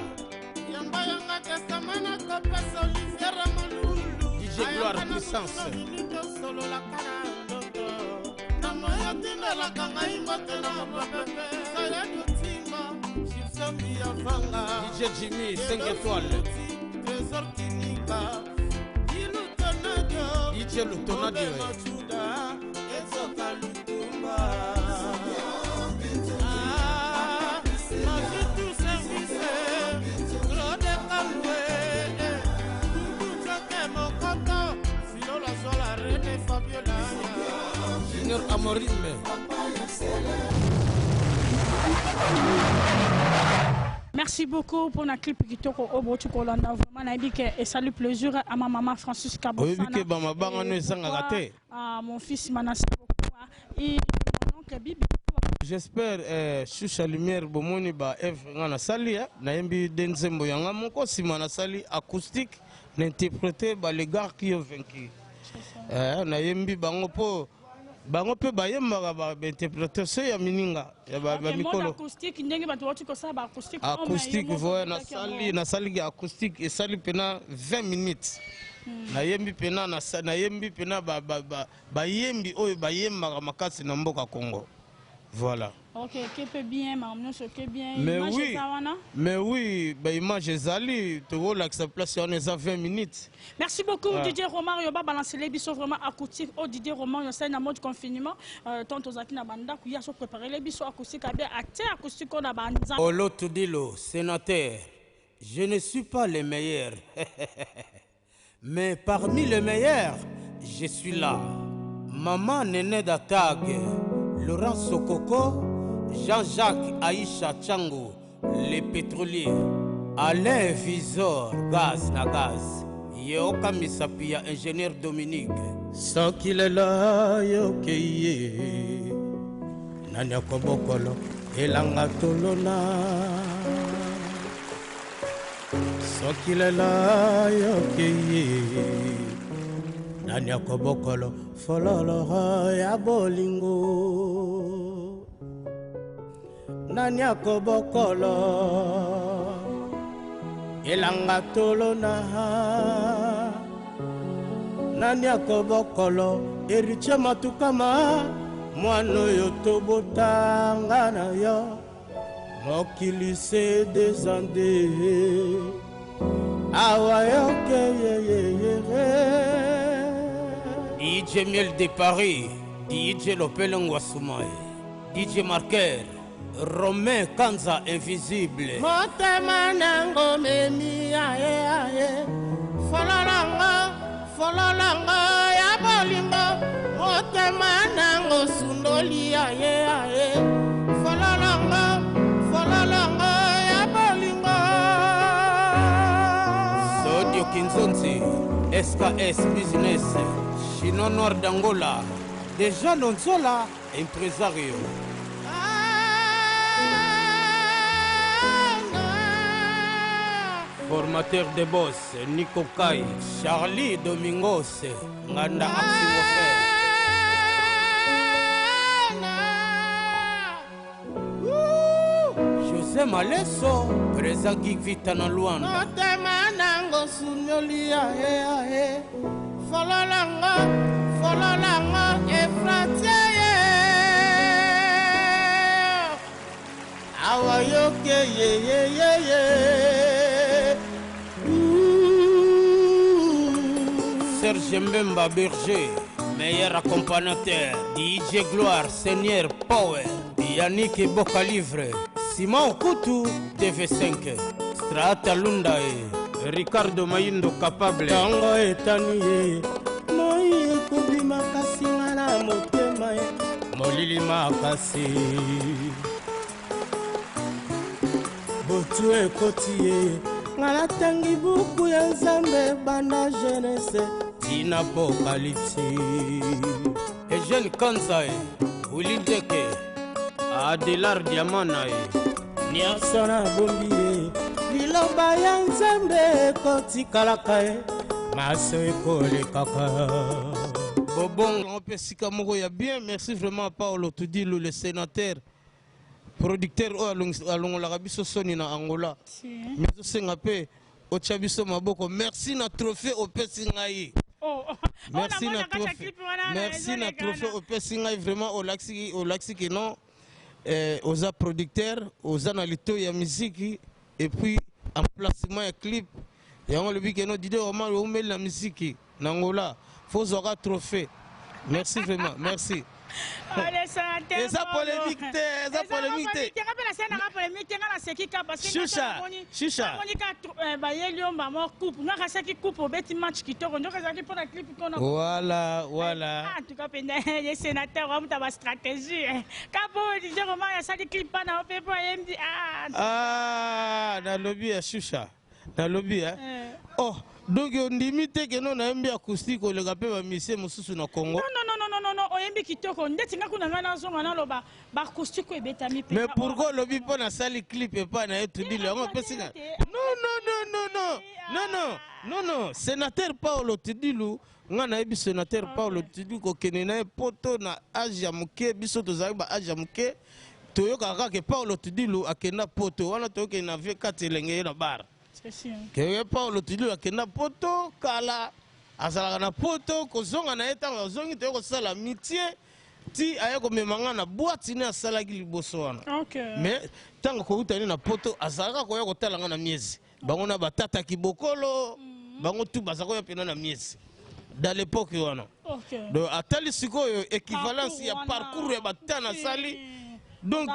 DJ Gloire Puissance DJ Jimmy 5 étoiles DJ Lutonadio mon rythme. Merci beaucoup pour la clip qui toko au bout Kolanda. Vraiment, n'a dit que et salut plaisir à ma maman Francis Kabosana. Mon fils Manasseh et mon oncle Bibi. J'espère Choucha Lumière Bomoni ba F ngana sali na yembi Denzembo yanga moko sima na sali acoustique n'interprété ba les gars qui ont vaincu. Na yembi bango po bango pe ba yemba ba interprétation ya mininga ya ba mikolo. Acoustique ndenge ba tuwati ko sa ba acoustique. Acoustique voix na sali acoustique et sali pena 20 minutes. Na yembi pena na yembi pena ba yembi oyo ba yemba makasi na mboka Congo. Voilà. Ok, qui peut bien, qui bien. Mais oui, bah image Zali, tu vois là que sa place on est à 20 minutes. Merci beaucoup Didier Roman, on va balancer les bisous vraiment acoustiques. Oh Didier Roman, on est en mode confinement. Tant aux acquis na banda, qui a se préparer les bisous acoustiques, bien acteur acoustique on a banda. Olo Tudilo, sénateur, je ne suis pas le meilleur, mais parmi les meilleurs, je suis là. Maman Néné Datag. Laurent Sokoko, Jean-Jacques Aïcha Tchango, les pétroliers, Alain Visor, gaz na gaz, Yoka Misapia, ingénieur Dominique. Sans qu'il est là, Yokeye, Nanya Kobokolo, Elanga Tolona. Sans qu'il est là, Yokeye. Nanya Kobokolo, Fololo ya bolingo. Nanya Kobokolo, Elanga Tolona. Nanya Kobokolo, Eriche Matukama, Mwano Yotobotanga na yo. Mokili se descende. Awayoke ye. DJ Miel de Paris, DJ Lopelengwa Soumae, DJ Marker, Romain Kanza Invisible. Motema nango memi aye, fololanga ya bolingo. Motema nango sundoli aye, fololanga ya bolingo. Sodio Kinzonzi, SKS Business. Chino Nord d'Angola, déjà Nonzola, impresario. Formateur de boss, Nico Kai, Charlie Domingos, Nganda Aximofer. José Malesso, présent Geek Vitana Luanda. Fololanga, Efratiye. Awayoke ye. Serge Mbemba Berger, meilleur accompagnateur. DJ Gloire, Seigneur Power. Yannick Boka Livre. Simon Kutu, TV5. Strata Lundae. Ricardo Maindo Capable. Tango etaniye. Moi kubi makasi ngana motema. Molili makasi. Botu ekotiye. Ngana tangi buku ya Nzambe banda jeunesse. Tina Apocalypse. Eugène Kanzae. Willy Deke. Adelar Diamanae. Niasana bombiye. Liloba ya Nzambe kotikalaka e. Maso ekole kaka. Bon, on peut sikamoko ya bien. Merci vraiment à Paolo Tudilo, le sénateur, producteur alongo la biso soni na Angola. Mais aussi ngapé o chabiso maboko. Merci na trophée au Pessingaï. Merci na trophée. Merci na trophée au Pessingaï vraiment au laxi qui non aux producteurs, aux analyteurs ya musique et puis emplacement et clip. Et on le dit que nous disons on met la musique Nangola. Faut aura trophée. Merci vraiment, merci. Et ça polémique, ça polémique. Choucha, Choucha. Voilà, voilà. En tout cas, les sénateurs ont une stratégie. Quand vous dites comment il y a ça des clips dans le pays, il me dit ah, dans le lobby à Choucha. Dans le lobby, hein. Oh, donc on limite que non, on a un bien acoustique, on le rappelle à Missé Moussou dans Congo. Non, on a un bien qui te connaît. Mais pourquoi le lobby pas dans salle clip et pas dans être dit le non, sénateur Paolo Tidilou, on a eu sénateur Paolo Tidilou qui est un poto na Ajamuke, biso tozaïba Ajamuke, toyoka que Paolo Tidilou a kena poto, on a toyoka na vie katelenge na bar. Que Paolo Tidilou a kena poto, kala, azala na poto, kozonga na eta, kozongi toyoko sala amitié. Si ayako memanga na boîte ni asala ki liboso wana. Mais tango ko utani na poto azalaka ko yako talanga na miezi. Bango na batata kibokolo, bango tu bazako ya pena na miezi. Dans l'époque wana. Donc atali sikoyo équivalence ya parcours ya batana sali. Donc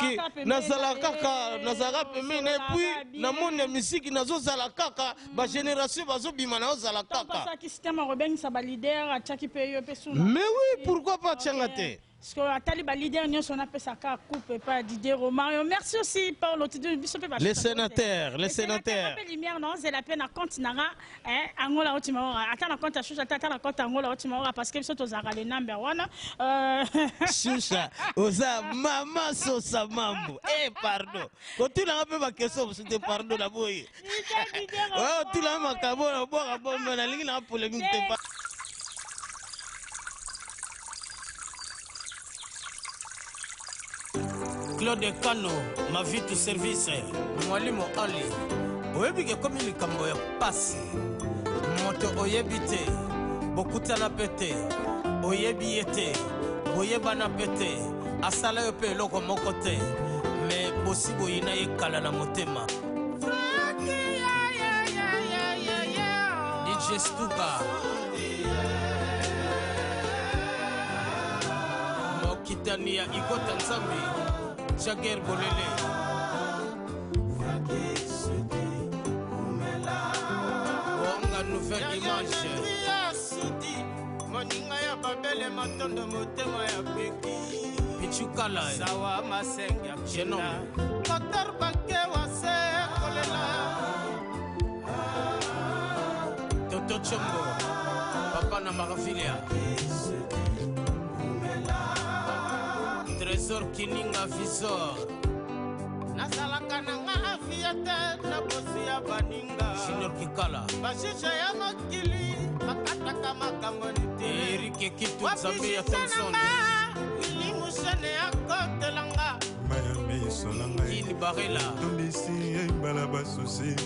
nazala kaka nazala pemene et puis na monde musique nazo zala kaka ba génération bazo bima na zala kaka. Mais oui, pourquoi pas tchangate? Parce que la Taliban leader, on a fait ça coupe pas Didier Romario. Merci aussi par l'autre les sénateurs, les sénateurs. Non, c'est la peine à continuer. Angola Otimora. Attends, compte à Choucha, attends, compte Angola Otimora parce que c'est aux le number one. Choucha, osa maman sosa mambo. Eh pardon. Quand tu l'as un peu ma question, c'était pardon la boy. Oh, tu l'as ma cabo, la boire à bon, mais la ligne a polémique. Claude Kano, ma vie de service, Mwalimu Ali, Oyebi comme il kambo ya passe, Moto Oyebi te, Bokuta na pete, Oyebi yete, Oyeba na pete, Asala yo pe loko mokote, mais possible yina ye kala na motema. DJ Stuka, Mokitani ya Igota Nzambi. Jaguer Bolele Onga nouvelle image Moninga ya babele matondo motema ya peki Pichukala Sawa masenga ya Genome Motor banke wase kolela Toto Chombo Papa na Maravilia Trésor Kininga Visor Nazalaka nanga afiate na bosi ya baninga Junior Kikala Bashisha ya makili Makataka makamoni Erike Kitu Zambi ya Thompson Ilimushene ya kotelanga Mayami Solanga Kini Barela Tondisi Mbalaba Susi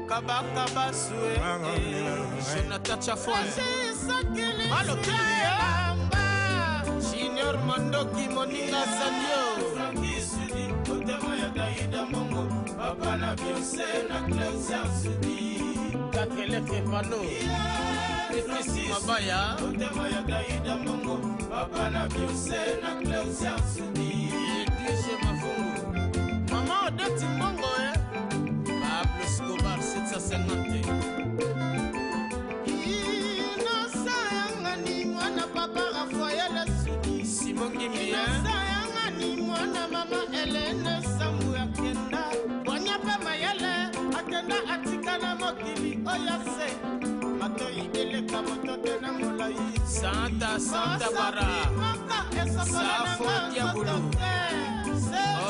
Kabaka Basue Jonathan Chafon Malo Kili Junior Mandoki Moninga Sanyo Frankie Kotema ya Daida Mongo Papa na Beyoncé na Claudia Sudi Kakele Kepano Patrice Mabaya Kotema ya Daida Mongo Papa na Beyoncé na Claudia Sudi Edwige Mafungu Mama Odette Mongo Pablo Escobar 750 Sayangani mwana mama Helene Samu ya kenda Bonya pe mayele Atenda atika na mokili Oyase Mato ibeleka moto tena molai Santa Bara Safo Diabulu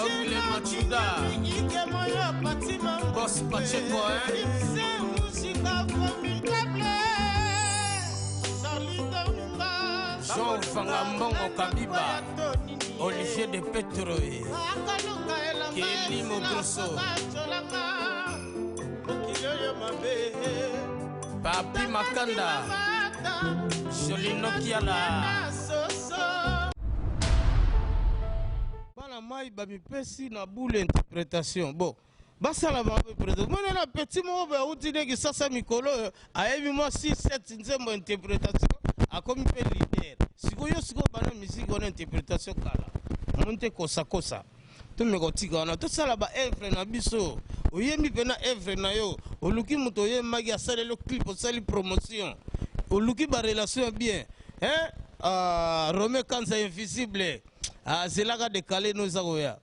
Ogle Machuda Ike moyo patima Boss Pacheco Ipse musika formidable Charlie Jean Fangambongo Kabiba Olivier de Petroé Kelly Mogrosso Papi Makanda Jolino Kiala Bana mai bamipesi na boule interprétation bon basala ba interprétation mona na petit mo ba utine ki sasa mikolo ayebi mo 6 7 nzembo interprétation a comme leader si ndeko yo siko bana musique wana interprétation kala monte kosa kosa to me kotika wana to sala ba œuvre na biso oyembi pena œuvre na yo oluki moto oyembaki asaleli clip osali promotion oluki ba relation bien hein Romé Kanza invisible zelaka décalé nous akoya.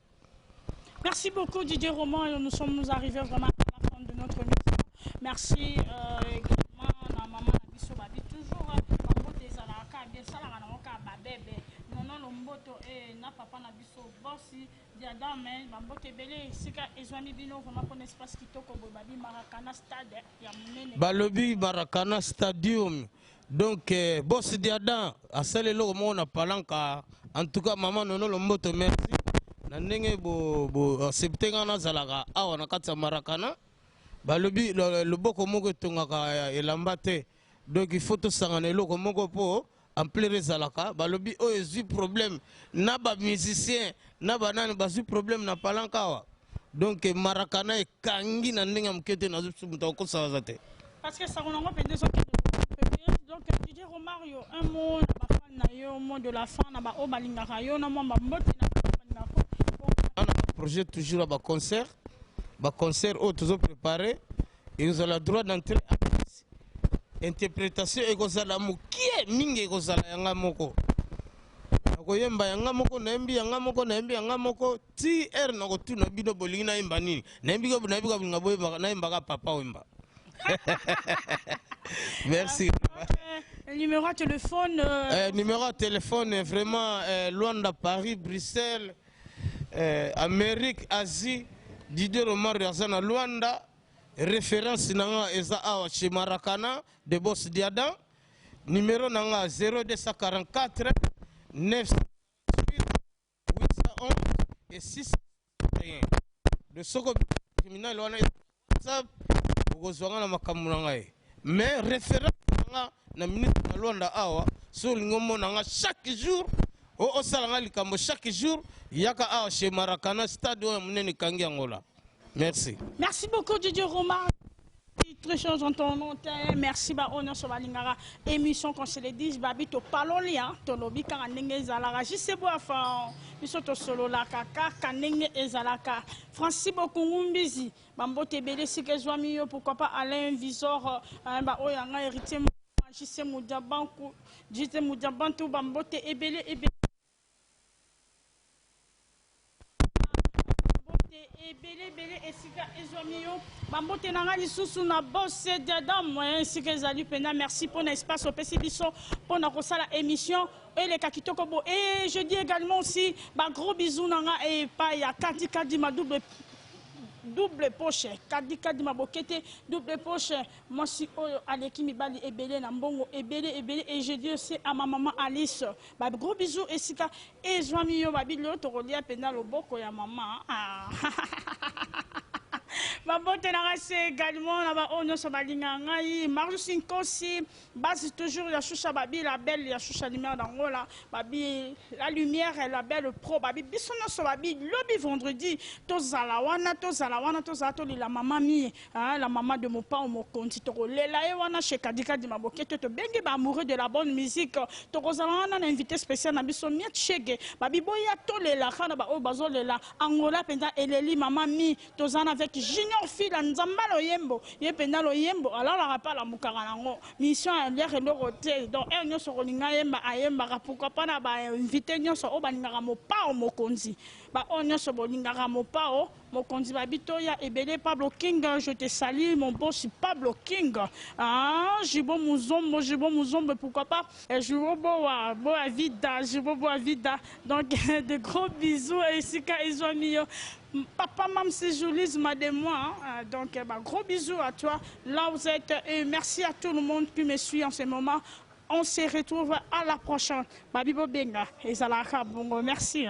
Merci beaucoup Didier Roman, nous sommes arrivés vraiment à la fin de notre émission. Merci également à maman Nabiso Babi toujours Bambote ezalaka bien salaka na oka ba bébé nono lomboto et na papa Nabiso bossi diadame Bambote belé sika ezwami bino vraiment pour espace kitoko Babi Maracana stade ya munene Balobi Maracana stadium donc boss diadam asale lo mo na palanka en tout cas maman nono lomboto merci na ndenge bo septenga na zalaka awa na kati ya Maracana balobi loboko moko tongaka elamba te donc il faut tosangana eloko moko po amplir ezalaka balobi oyo ezwi problème na ba musicien na banani bazwi problème na palanka awa donc Maracana ekangi na ndenge ya moke te nazwi mutu akosala te parce que ça on a pendant donc Didier Romario un mot na ba fan na yo un mot de la fin na ba o balingaka yo na mo mbote na projet toujours à concert où toujours préparé et vous avez le droit d'entrer à interprétation et vous avez la mingi vous avez yanga moko akoyemba yanga moko naembi yanga moko naembi yanga moko ti er na ko tuna bino bolingi na imba nini naembi ko nga boyemba na imba ka papa wemba. Merci. Numéro de téléphone numéro de téléphone est vraiment Luanda, Paris, Bruxelles, Amérique, Asie. Didier Romario Azana Luanda. Référence nanga eza awa chez Maracana de Boss Diadam. Numéro nanga 0244 908 811 et 601. De Soko criminel wana WhatsApp okozwanga na makambo na ngai. Mais référence nanga na ministre na Luanda awa so lingomo nanga chaque jour o salanga likambo chaque jour yaka awa chez Maracana stade oyo munene kangi angola. Merci. Merci beaucoup Didier Romario. Très cher en ton nom, merci ba honneur sur balingara émission quand se le dit babi to palolia to lobi kanenge ezalaka jisebo afa biso to solo la kaka kanenge ezalaka Francis Bokungumbizi bambote bele sikezwami yo pourquoi pas Alain Visor ba oyanga héritier jise mudabanku jite mudabantu bambote ebele ebele esika ezomio bambote nanga lisusu na bosse diadam moyen esika ezali pena merci pour l'espace au pesi biso pour na kosala émission et les kakitoko bo et je dis également aussi ba gros bisous nanga et pas ya kadi ma double poche kadi ma bokete double poche moi si oyo aleki mibali ebele na mbongo ebele et je dis aussi à ma maman Alice ba gros bisous esika ezwami yo babilo to kolia pena loboko ya maman Babote na également là-bas on se balinga ngai Marius Nkosi base toujours la choucha babi la belle la choucha lumière d'Angola babi la lumière et la belle pro babi bisono so babi lobby vendredi tozala wana to la maman mi la maman de mon père mon konti to lela e wana chez Kadika di maboketo to bengi ba amoureux de la bonne musique to kozala wana un invité spécial na biso miet chege babi boya to lela kana ba o bazo lela Angola penda eleli maman mi tozana avec Junior Fila Nzambalo Yembo, Yependalo Yembo, alors la rappel à Moukarango, mission à l'air et l'oroté, donc un nyo sur Lingayemba, Ayemba, pourquoi pas n'a pas invité nyo sur Obangaramo Pao Mokonzi, bah on nyo sur Bolingaramo Pao, Mokonzi Babitoya et Bélé Pablo King, je te salue mon boss Pablo King, Jibo Mouzombo, pourquoi pas, Jibo Boa Vida, donc de gros bisous et Sika Izomio. Papa, maman, c'est joli, de moi. Donc, gros bisous à toi. Là, vous êtes. Et merci à tout le monde qui me suit en ce moment. On se retrouve à la prochaine. Babi Bobenga et Zalaka Bongo. Merci.